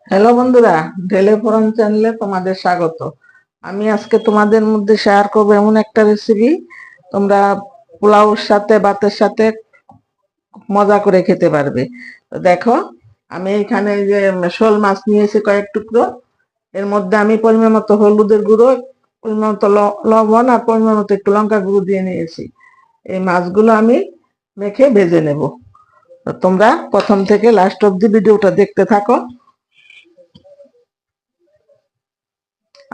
Hello বন্ধুরা, ঢেলে ফোরন চ্যানেলে তোমাদের স্বাগত। আমি আজকে তোমাদের মধ্যে শেয়ার করবো এমন একটা রেসিপি, তোমরা পোলাওর সাথে ভাতের সাথে মজা করে খেতে পারবে। তো দেখো, আমি এখানে যে শোল মাছ নিয়েছি কয়েক টুকরো। এর মধ্যে আমি পরিমাণ মতো হলুদের গুঁড়ো, পরিমাণ মতো লবণ আর পরিমাণ মতো একটু লঙ্কা গুঁড়ো দিয়ে নিয়েছি। এই মাছগুলো আমি মেখে ভেজে নেব। তো তোমরা প্রথম থেকে লাস্ট অব্দি ভিডিওটা দেখতে থাকো।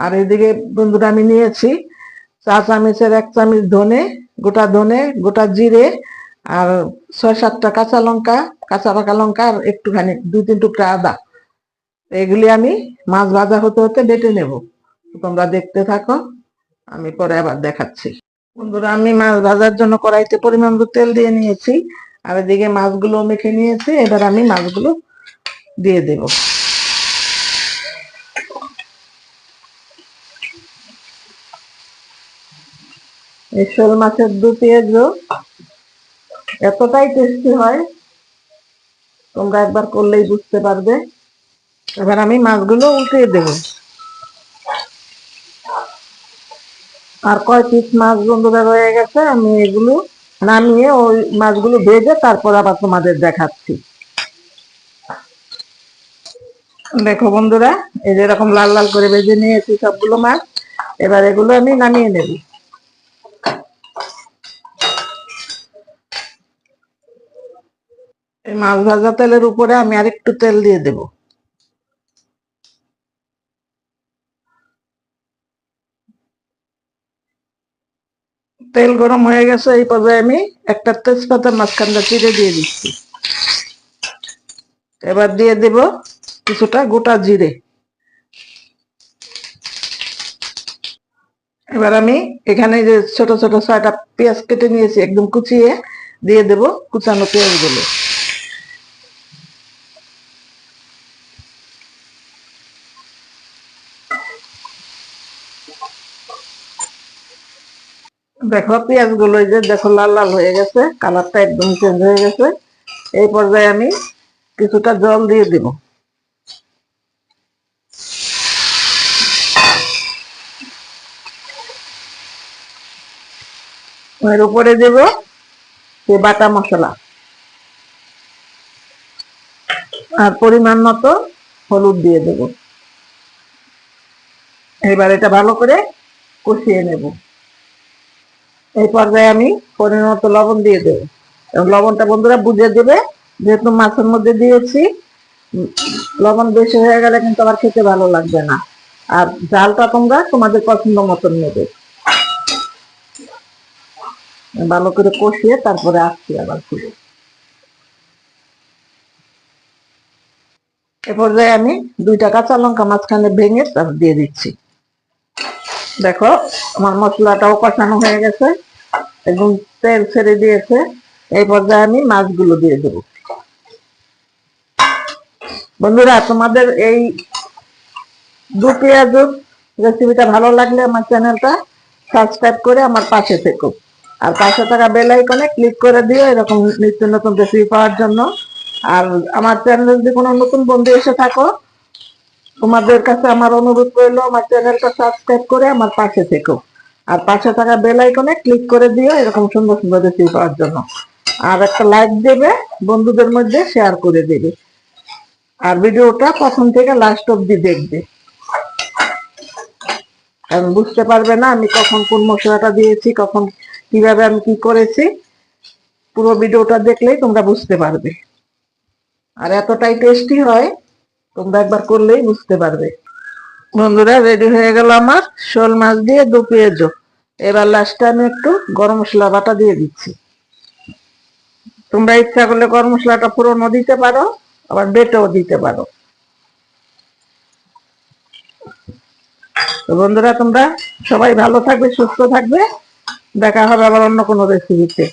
আর এদিকে বন্ধুরা আমি নিয়েছি চা চামচের 1 চামচ ধনে, গোটা জিরে, আর 6-7টা কাঁচা লঙ্কা, কাঁচা পাকা লঙ্কা, আর একটুখানি 2-3 টুকরা আদা। এগুলি আমি মাছ ভাজা হতে হতে বেটে নেব। তোমরা দেখতে থাকো, আমি পরে আবার দেখাচ্ছি। বন্ধুরা, আমি মাছ ভাজার জন্য কড়াইতে পরিমাণ মতো তেল দিয়ে নিয়েছি, আর এদিকে মাছগুলো মেখে নিয়েছি। এবার আমি মাছগুলো দিয়ে দেব। এই শোল মাছের দু পেঁয়াজ এতটাই টেস্টি হয়, তোমরা একবার করলেই বুঝতে পারবে। এবার আমি মাছগুলো উঠিয়ে দেব। আর কয় পিস মাছ বন্ধুরা রয়ে গেছে, আমি এগুলো নামিয়ে ওই মাছগুলো ভেজে তারপর আবার তোমাদের দেখাচ্ছি। দেখো বন্ধুরা, এই যে এরকম লাল লাল করে ভেজে নিয়েছি সবগুলো মাছ। এবার এগুলো আমি নামিয়ে নেব। এই মাছ ভাজা তেলের উপরে আমি আরেকটু তেল দিয়ে দেব। তেল গরম হয়ে গেছে, এই পর্যায়ে আমি একটা তেজপাতা মাঝখানটা চিড়ে দিয়ে দিচ্ছি। এবার দিয়ে দেব কিছুটা গোটা জিরে। এবার আমি এখানে যে ছোট ছোট 6টা পেঁয়াজ কেটে নিয়েছি একদম কুচিয়ে, দিয়ে দেব কুচানো পেঁয়াজ গুলো। দেখো পেঁয়াজ গুলো যে দেখো লাল লাল হয়ে গেছে, কালারটা একদম চেঞ্জ হয়ে গেছে। এই পর্যায়ে আমি কিছুটা জল দিয়ে দেব। এর উপরে দেব সে বাটা মশলা, আর পরিমাণ মতো হলুদ দিয়ে দেব। এবার এটা ভালো করে কষিয়ে নেব। এই পর্যায়ে আমি পরিমাণ মতো লবণ দিয়ে দেব, এবং লবণটা বন্ধুরা বুঝে দেবে, যেহেতু মাছের মধ্যে দিয়েছি। লবণ বেশি হয়ে গেলে কিন্তু আবার খেতে ভালো লাগবে না। আর ঝালটা তোমরা তোমাদের পছন্দ মতন নেবে। ভালো করে কষিয়ে তারপরে আসছি আবার ফিরে। এ পর্যায়ে আমি 2টা কাঁচা লঙ্কা মাঝখানে ভেঙে তারপর দিয়ে দিচ্ছি। দেখো, আমার মশলাটাও কষানো হয়ে গেছে, একদম তেল ছেড়ে দিয়েছে। এই পর্যায়ে আমি মাছগুলো দিয়ে দেব। বন্ধুরা, তোমাদের এই দু পেঁয়াজ রেসিপিটা ভালো লাগলে আমার চ্যানেলটা সাবস্ক্রাইব করে আমার পাশে থেকো, আর পাশে থাকা বেল আইকনে ক্লিক করে দিও এরকম নিত্য নতুন রেসিপি পাওয়ার জন্য। আর আমার চ্যানেলে যদি কোনো নতুন বন্ধু এসে থাকো, তোমাদের কাছে আমার অনুরোধ রইলো আমার চ্যানেলটা সাবস্ক্রাইব করে আমার পাশে থেকো, আর পাশে থাকা বেল আইকনে ক্লিক করে দিও এরকম সুন্দর সুন্দর রেসিপি পাওয়ার জন্য। আর একটা লাইক দেবে, বন্ধুদের মধ্যে শেয়ার করে দেবে, আর ভিডিওটা প্রথম থেকে লাস্ট অব্দি দেখবে। কারণ বুঝতে পারবে না আমি কখন কোন মশলাটা দিয়েছি, কখন কিভাবে আমি কি করেছি। পুরো ভিডিওটা দেখলেই তোমরা বুঝতে পারবে। আর এতটাই টেস্টি হয়, তোমরা একবার করলেই বুঝতে পারবে। বন্ধুরা, রেডি হয়ে গেল আমার শোল মাছ দিয়ে দু পেঁয়াজু। এবার লাস্টে আমি একটু গরম মশলা বাটা দিয়ে দিচ্ছি। তোমরা ইচ্ছা করলে গরম মশলাটা পুরোনো দিতে পারো, আবার বেটেও দিতে পারো। তো বন্ধুরা, তোমরা সবাই ভালো থাকবে, সুস্থ থাকবে। দেখা হবে আবার অন্য কোনো রেসিপিতে।